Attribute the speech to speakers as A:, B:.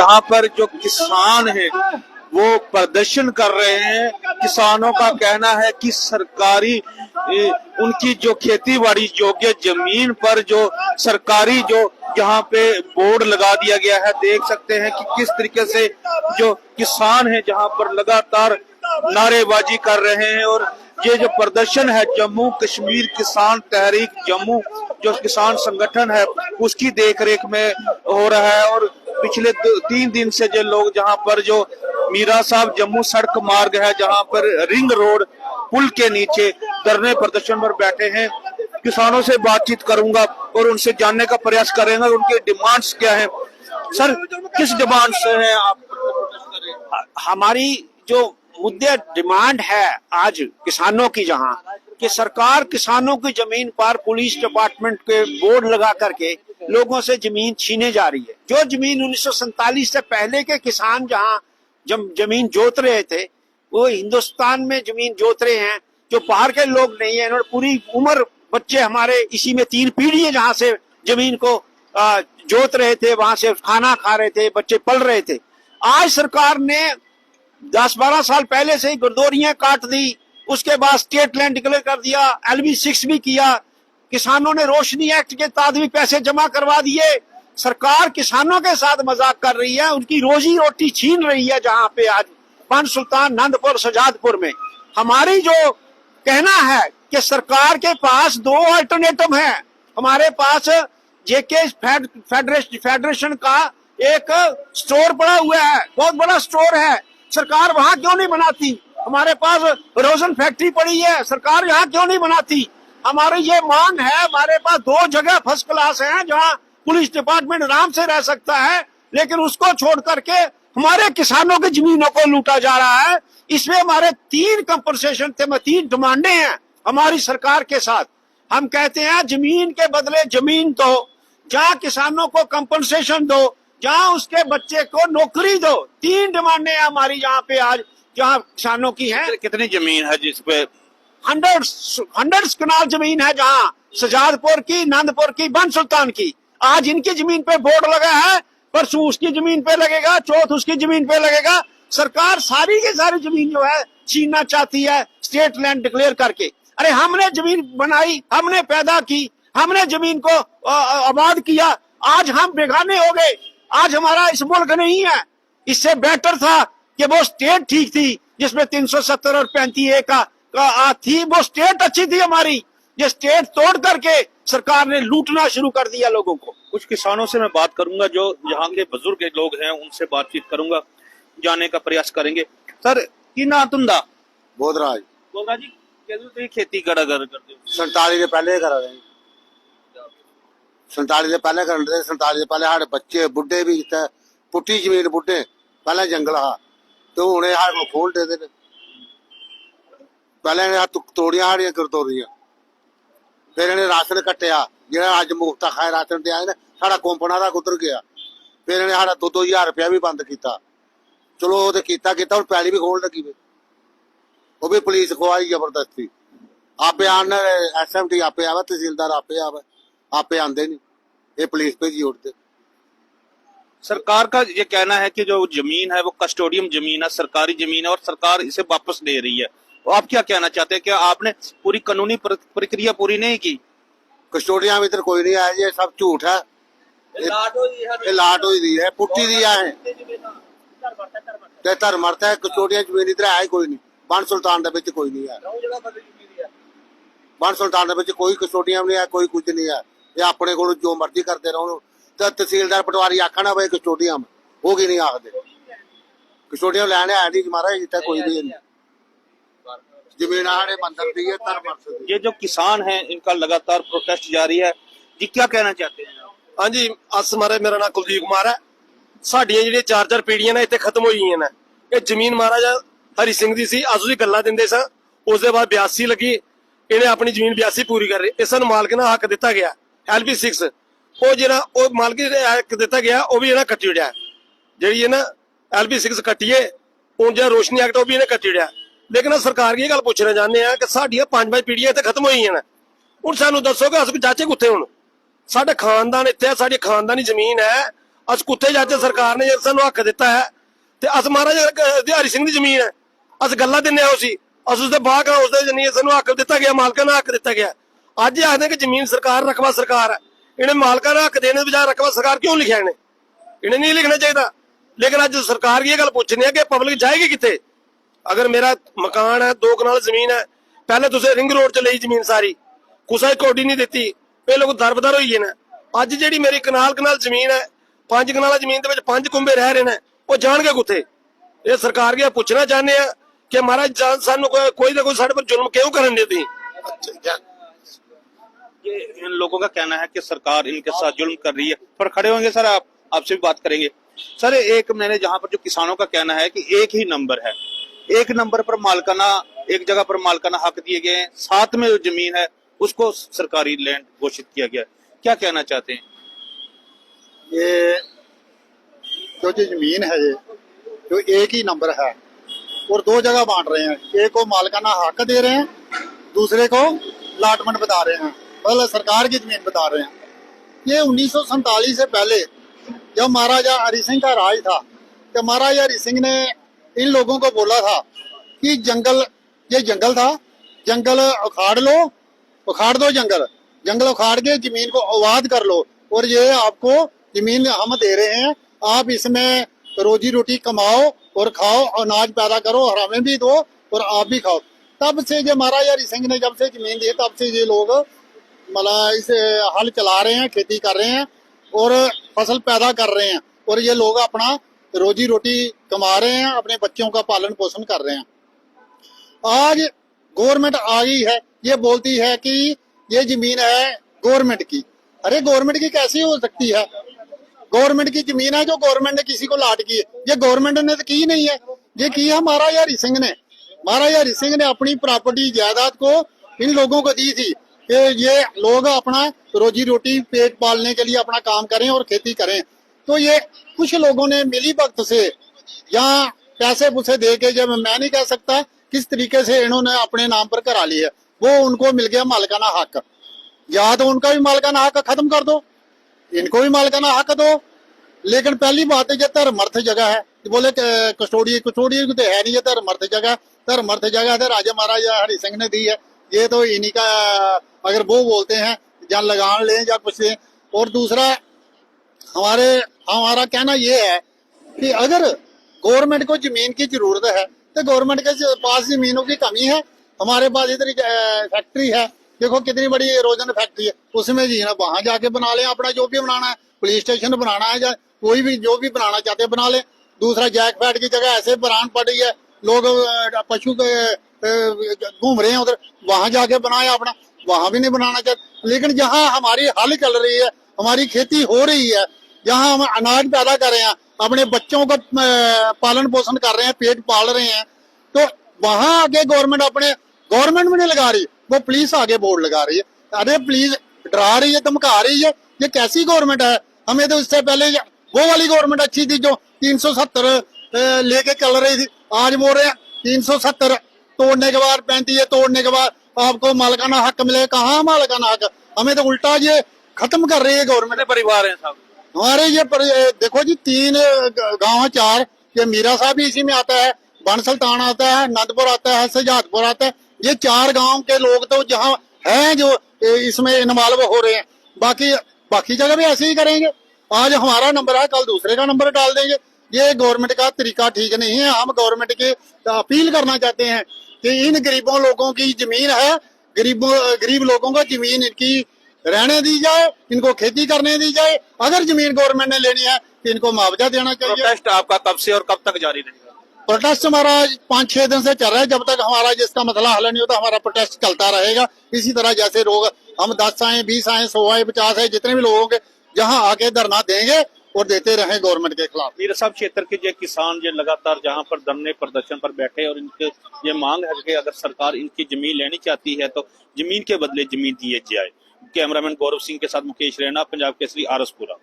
A: जहां पर जो किसान है वो प्रदर्शन कर रहे हैं। किसानों का कहना है कि सरकारी उनकी जो खेती बाड़ी योग्य जमीन पर जो सरकारी जो यहाँ पे बोर्ड लगा दिया गया है, देख सकते हैं कि किस तरीके से जो किसान है जहाँ पर लगातार नारेबाजी कर रहे हैं। और ये जो प्रदर्शन है जम्मू कश्मीर किसान तहरीक जम्मू जो किसान संगठन है उसकी देखरेख में हो रहा है। और पिछले 3 दिन से जो लोग जहां पर जो मीरा साहब जम्मू सड़क मार्ग है जहां पर रिंग रोड पुल के नीचे धरने प्रदर्शन पर बैठे हैं, किसानों से बातचीत करूंगा और उनसे जानने का प्रयास करेंगे उनके डिमांड्स क्या है। सर, किस डिमांड से है आप?
B: हमारी जो मुद्दे डिमांड है आज किसानों की, जहां कि सरकार किसानों की जमीन पर पुलिस डिपार्टमेंट के बोर्ड लगा करके लोगों से जमीन छीने जा रही है। जो जमीन 1947 से पहले के किसान जहां जमीन जोत रहे थे वो हिंदुस्तान में जमीन जोत रहे हैं। जो बाहर के लोग नहीं है, इन्होंने पूरी उम्र बच्चे हमारे इसी में 3 पीढ़ी जहां से जमीन को जोत रहे थे, वहां से खाना खा रहे थे, बच्चे पल रहे थे। आज सरकार ने 10-12 साल पहले से ही गरदौरियां काट दी, उसके बाद स्टेट लैंड डिक्लेयर कर दिया, LB6 भी किया, किसानों ने रोशनी एक्ट के तहत भी पैसे जमा करवा दिए। सरकार किसानों के साथ मजाक कर रही है, उनकी रोजी रोटी छीन रही है। जहां पे आज बन सुल्तान, नंदपुर, शहजादपुर में हमारी जो कहना है कि सरकार के पास 2 अल्टरनेटिव है। हमारे पास जेके फेडरेशन का एक स्टोर पड़ा हुआ है, बहुत बड़ा स्टोर है, सरकार वहां क्यों नहीं बनाती? हमारे पास रोजन फैक्ट्री पड़ी है, सरकार यहाँ क्यों नहीं बनाती? हमारी ये मांग है। हमारे पास 2 जगह फर्स्ट क्लास है जहाँ पुलिस डिपार्टमेंट आराम से रह सकता है, लेकिन उसको छोड़ करके हमारे किसानों की जमीनों को लूटा जा रहा है। इसमें हमारे 3 कंपनसेशन थे, 3 डिमांडें हैं हमारी सरकार के साथ। हम कहते हैं जमीन के बदले जमीन दो, जहाँ किसानों को कंपनसेशन दो, जहाँ उसके बच्चे को नौकरी दो। 3 डिमांडें हैं हमारी यहाँ पे आज, जहाँ किसानों की है।
A: कितनी जमीन है जिसपे?
B: हंड्रेड्स कनाल जमीन है, जहाँ शहजादपुर की, नंदपुर की, बन सुल्तान की। आज इनकी जमीन पे बोर्ड लगा है, परसों उसकी जमीन पे लगेगा, चौथ उसकी जमीन पे लगेगा। सरकार सारी की सारी जमीन जो है छीनना चाहती है स्टेट लैंड डिक्लेयर करके। अरे हमने जमीन बनाई, हमने पैदा की, हमने जमीन को आबाद किया, आज हम बेगाने हो गए। आज हमारा इस मुल्क नहीं है। इससे बेटर था कि वो स्टेट ठीक थी जिसमें 370 और 35A का थी, वो स्टेट अच्छी थी हमारी। ये स्टेट तोड़ करके सरकार ने लूटना शुरू कर दिया लोगों को।
A: कुछ किसानों से मैं बात करूंगा जो यहाँ के बुजुर्ग लोग हैं, उनसे बातचीत करूंगा, जानने का प्रयास करेंगे। सर, की ना तुंदा
C: बोधराज
A: बोधराज जी कैसे खेती करा करते हो?
C: 47 ਦੇ ਪਹਿਲੇ ਕਰਾ ਰਹੇ 47 ਦੇ ਪਹਿਲੇ ਕਰਨ ਦੇ 47 ਦੇ ਪਹਿਲੇ ਸਾਡੇ ਬੱਚੇ ਬੁੱਢੇ ਵੀ ਜਿੱਥੇ ਪੁੱਟੀ ਜ਼ਮੀਨ ਬੁੱਢੇ ਪਹਿਲਾਂ ਜੰਗਲ ਆ ਤੇ ਹੁਣੇ ਸਾਡੇ ਕੋਲ ਖੋਲ ਦੇ ਨੇ। ਪਹਿਲੇ ਨੇ ਤੋੜੀਆਂ ਸਾਡੀਆਂ ਗਰਦੌਰੀਆਂ, ਫਿਰ ਇਹਨੇ ਰਾਸ਼ਨ ਕੱਟਿਆ ਜਿਹੜਾ ਅੱਜ ਮੁਫਤ ਖਾਏ ਰਾਸ਼ਨ ਤੇ ਆਏ ਨੇ, ਸਾਡਾ ਕੰਪਨਾ ਦਾ ਗੁੱਦਰ ਗਿਆ। ਫਿਰ ਇਹਨੇ ਸਾਡਾ 2-2000 ਰੁਪਇਆ ਵੀ ਬੰਦ ਕੀਤਾ। ਚਲੋ ਉਹ ਤੇ ਕੀਤਾ ਹੁਣ ਪੈਲੀ ਵੀ ਖੋਲ ਲੱਗੀ ਵੇ, ਉਹ ਵੀ ਪੁਲਿਸ ਖਵਾਈ ਜ਼ਬਰਦਸਤੀ। आपे आने SMT आपे आवे, तहसीलदार आपे आंदे नहीं, ये पुलिस भेजी उठते।
A: सरकार का ये कहना है कि जो जमीन है वो कस्टोडियम जमीन है, सरकारी जमीन है और सरकार इसे वापस ले रही है। तो आप क्या कहना चाहते हैं? क्या आपने पूरी कानूनी प्रक्रिया पूरी नहीं की?
C: कस्टोडियम इधर कोई नहीं आया, ये सब झूठ है, ये लाट हुई दी है, पुट्टी दिया है, धर्मर्थ है। कस्टोडियम जमीन इधर है कोई नहीं, बन सुल्तान दे विच कोई नहीं है। बन सुल्तान दे विच कोई कस्टोडियम नहीं है, कोई कुछ नहीं है। ये अपने को जो मर्जी करते रहो। तहसीलदार पटवारी आखना भाई कस्टोडियम वो की नहीं आखते, कस्टोडियम लैने आया नहीं महाराज, इतना कोई भी नहीं। जमीन साढ़े मंदिर दी है, धर्मर्थ।
A: ये जो किसान है इनका लगातार प्रोटेस्ट जारी है जी, क्या कहना चाहते हैं?
D: हाँ जी, अस महाराज मेरा नाम कुलदीप कुमार है। साडियां ਜਿਹੜੀਆਂ 4-4 ਪੀੜ੍ਹੀਆਂ ਨੇ ਇੱਥੇ ਖਤਮ ਹੋਈ ਗਈਆਂ ਨੇ। ਇਹ ਜ਼ਮੀਨ ਮਹਾਰਾਜਾ ਹਰੀ ਸਿੰਘ ਦੀ ਸੀ, ਅਸ ਉਹਦੀ ਗੱਲਾਂ ਦਿੰਦੇ ਸਾਂ। ਉਸ ਦੇ ਬਾਅਦ 82 ਲੱਗੀ, ਇਹਨੇ ਆਪਣੀ ਜ਼ਮੀਨ 82 ਪੂਰੀ ਕਰ ਰਹੀ। ਇਹ ਸਾਨੂੰ ਮਾਲਕ ਨਾਲ ਹੱਕ ਦਿੱਤਾ ਗਿਆ LB6, ਉਹ ਜਿਹੜਾ ਉਹ ਮਾਲਕ ਹੱਕ ਦਿੱਤਾ ਗਿਆ ਉਹ ਵੀ ਇਹਨਾਂ ਕੱਟੀ ਉੜਿਆ। ਜਿਹੜੀ ਇਹ ਨਾ LB6 ਕੱਟੀਏ, ਹੁਣ ਜਿਹੜਾ ਰੋਸ਼ਨੀ ਐਕਟ ਉਹ ਵੀ ਇਹਨੇ ਕੱਟੀ ਉੜਿਆ। ਲੇਕਿਨ ਸਰਕਾਰ ਕੀ ਇਹ ਗੱਲ ਪੁੱਛਣਾ ਚਾਹੁੰਦੇ ਆ ਕਿ ਸਾਡੀਆਂ 5 ਪੀੜ੍ਹੀਆਂ ਇੱਥੇ ਖਤਮ ਹੋਈਆਂ ਨੇ, ਹੁਣ ਸਾਨੂੰ ਦੱਸੋ ਕਿ ਅਸੀਂ ਚਾਚੇ ਕਿੱਥੇ? ਹੁਣ ਸਾਡੇ ਖਾਨਦਾਨ ਇੱਥੇ ਆ, ਸਾਡੀ ਖਾਨਦਾਨੀ ਜ਼ਮੀਨ ਹੈ, ਅਸ ਕੁੱਥੇ ਜਾ ਕੇ ਸਰਕਾਰ ਨੇ ਜੇ ਸਾਨੂੰ ਹੱਕ ਦਿੱਤਾ ਹੈ ਤੇ ਅਸ ਮਹਾਰਾਜਾ ਹਰੀ ਸਿੰਘ ਦੀ ਜ਼ਮੀਨ ਹੈ, ਅਸ ਗੱਲਾਂ ਦਿੰਨੇ ਆ ਉਸੀ ਅਸ ਉਸਦੇ ਬਾਗ ਆ ਉਸਦੇ ਜਨੀ ਸਾਨੂੰ ਹੱਕ ਦਿੱਤਾ ਗਿਆ, ਮਾਲਕਾਂ ਨੂੰ ਹੱਕ ਦਿੱਤਾ ਗਿਆ। ਅੱਜ ਇਹ ਆਖਦੇ ਕਿ ਜ਼ਮੀਨ ਸਰਕਾਰ ਰਕਬਾ ਸਰਕਾਰ ਹੈ, ਇਹਨੇ ਮਾਲਕਾਂ ਨੂੰ ਹੱਕ ਦੇਣ ਦੇ ਬਜਾਏ ਰਕਬਾ ਸਰਕਾਰ ਕਿਉਂ ਲਿਖਿਆ ਇਹਨੇ ਨਹੀਂ ਲਿਖਣਾ ਚਾਹੀਦਾ। ਲੇਕਿਨ ਅੱਜ ਸਰਕਾਰ ਇਹ ਗੱਲ ਪੁੱਛਣੀ ਹੈ ਕਿ ਪਬਲਿਕ ਜਾਏਗੀ ਕਿੱਥੇ। ਅਗਰ ਮੇਰਾ ਮਕਾਨ ਹੈ 2 ਕਨਾਲ ਜ਼ਮੀਨ ਹੈ, ਪਹਿਲੇ ਤੁਸੀਂ ਰਿੰਗ ਰੋਡ 'ਚ ਲਈ ਜ਼ਮੀਨ ਸਾਰੀ, ਕੁਸਾ ਕੋਡੀ ਨਹੀਂ ਦਿੱਤੀ, ਇਹ ਲੋਕ ਦਰਬਦਰ ਹੋਈ ਨੇ। ਅੱਜ ਜਿਹੜੀ ਮੇਰੀ ਕਨਾਲ ਜ਼ਮੀਨ ਹੈ, 5 ਕਨਾਲਾਂ ਜ਼ਮੀਨ ਦੇ ਵਿੱਚ 5 ਕੁੰਬੇ ਰਹਿ ਰਹੇ ਨੇ, ਉਹ ਜਾਣਗੇ ਕਿੱਥੇ। ਇਹ ਸਰਕਾਰ ਕੇ ਪੁੱਛਣਾ ਚਾਹੁੰਦੇ ਆ ਕਿ ਮਹਾਰਾਜ ਸਾਨੂੰ ਕੋਈ ना कोई साढ़े पर जुल्म क्यों करने देती।
A: ये इन लोगों का कहना है कि सरकार इनके साथ जुल्म कर रही है। पर खड़े होंगे सर, आपसे भी बात करेंगे सर। एक मैंने जहां पर जो किसानों का कहना है कि एक ही नंबर है, एक नंबर पर मालकाना, एक जगह पर मालकाना हक दिए गए हैं, साथ में जो जमीन है उसको सरकारी लैंड घोषित किया गया। क्या कहना चाहते हैं?
E: ये जो जमीन है ये जो एक ही नंबर है और 2 जगह बांट रहे हैं, एक को मालकाना हक दे रहे हैं, दूसरे को लाटमेंट बता रहे हैं, मतलब सरकार की जमीन बता रहे हैं। ये 1947 से पहले जब महाराजा हरि सिंह का राज था, तो महाराजा हरि सिंह ने इन लोगों को बोला था कि जंगल, ये जंगल था, जंगल उखाड़ लो, उखाड़ दो जंगल, जंगल उखाड़ के जमीन को आबाद कर लो और ये आपको जमीन हम दे रहे हैं, आप इसमें रोजी रोटी कमाओ और खाओ, अनाज पैदा करो और हमें भी दो और आप भी खाओ। तब से जो महाराजा हरि सिंह ने जब से जमीन दी, तब से ये लोग मतलब इस हल चला रहे हैं, खेती कर रहे हैं और फसल पैदा कर रहे हैं और ये लोग अपना रोजी रोटी कमा रहे हैं, अपने बच्चों का पालन पोषण कर रहे हैं। आज गवर्नमेंट आ गई है, ये बोलती है कि ये जमीन है गवर्नमेंट की। अरे गवर्नमेंट की कैसी हो सकती है? गवर्नमेंट की जमीन है जो गवर्नमेंट ने किसी को लाट की है, ये गवर्नमेंट ने तो की नहीं है, ये की है महाराजा हरि सिंह ने। महाराजा हरि सिंह ने अपनी प्रॉपर्टी जायदाद को इन लोगों को दी थी कि ये लोग अपना रोजी रोटी पेट पालने के लिए अपना काम करें और खेती करें। तो ये कुछ लोगों ने मिली भगत से या पैसे पुसे दे के, जब मैं नहीं कह सकता किस तरीके से इन्होंने अपने नाम पर करा लिया, वो उनको मिल गया मालकाना हक। या तो उनका भी मालकाना हक खत्म कर दो, इनको भी मालकाना हक दो। लेकिन पहली बात है जो धर्मर्थ जगह है, बोले कस्टोडियन तो है नहीं, ये धर्मर्थ जगह, धर्मर्थ जगह तो राजा महाराजा हरि सिंह ने दी है। ये तो इन्हीं का, अगर वो बोलते हैं या लगान लें या कुछ लें। और दूसरा हमारा कहना ये है कि अगर गवर्नमेंट को जमीन की जरूरत है तो गवर्नमेंट के पास जमीनों की कमी है। हमारे पास इधर फैक्ट्री है, देखो कितनी बड़ी रोजन फैक्ट्री है, उसमें जी ना वहां जाके बना लें अपना जो भी बनाना है, पुलिस स्टेशन बनाना है या कोई भी जो भी बनाना चाहते हैं बना लें। दूसरा जैक फैट की जगह ऐसे बरान पड़ी है, लोग पशु घूम रहे हैं उधर, वहां जाके बनाए अपना, वहां भी नहीं बनाना चाहते। लेकिन जहाँ हमारी हल चल रही है, हमारी खेती हो रही है, जहाँ हम अनाज पैदा कर रहे हैं, अपने बच्चों का पालन पोषण कर रहे हैं, पेट पाल रहे हैं, तो वहां आगे गवर्नमेंट भी नहीं लगा रही, वो पुलिस आगे बोर्ड लगा रही है। अरे पुलिस डरा रही है, धमका रही है, ये कैसी गवर्नमेंट है? हमें तो इससे पहले वो वाली गवर्नमेंट अच्छी थी जो 370 लेके चल रही थी। आज बोल रहे हैं 370 तोड़ने के बाद 35 तोड़ने के बाद आपको मालकाना हक मिले। कहाँ मालकाना हक? हमें तो उल्टा ये खत्म कर रही है गवर्नमेंट।
A: परिवार है साहब
E: हमारे ये देखो जी 3 गांव 4, ये मीरा साहब भी इसी में आता है, बन सुल्तान आता है, नंदपुर आता है, सजादपुर आता है। ये 4 गांव के लोग तो जहाँ हैं जो इसमें इन्वॉल्व हो रहे हैं, बाकी जगह भी ऐसे ही करेंगे। आज हमारा नंबर है, कल दूसरे का नंबर डाल देंगे। ये गवर्नमेंट का तरीका ठीक नहीं है। हम गवर्नमेंट के अपील करना चाहते हैं कि इन गरीबों लोगों की जमीन है, गरीब लोगों को जमीन इनकी रहने दी जाए, इनको खेती करने दी जाए। अगर जमीन गवर्नमेंट ने लेनी है तो इनको मुआवजा देना चाहिए।
A: प्रोटेस्ट आपका कब से और कब तक जारी रहेगा?
E: प्रोटेस्ट हमारा 5-6 दिन से चल रहा है, जब तक हमारा जिसका मसला हल नहीं होता हमारा प्रोटेस्ट चलता रहेगा। इसी तरह जैसे लोग हम 10 आए, 20 आए, 100 आए, 50 आए, जितने भी लोगों के जहाँ आके धरना देंगे और देते रहे गवर्नमेंट के खिलाफ।
A: मीरा साहब क्षेत्र के जो किसान जो लगातार जहाँ पर धरने प्रदर्शन पर बैठे और इनके ये मांग है कि अगर सरकार इनकी जमीन लेनी चाहती है तो जमीन के बदले जमीन दिए जाए। कैमरामैन गौरव सिंह के साथ मुकेश रैना, पंजाब केसरी, आरसपुरा।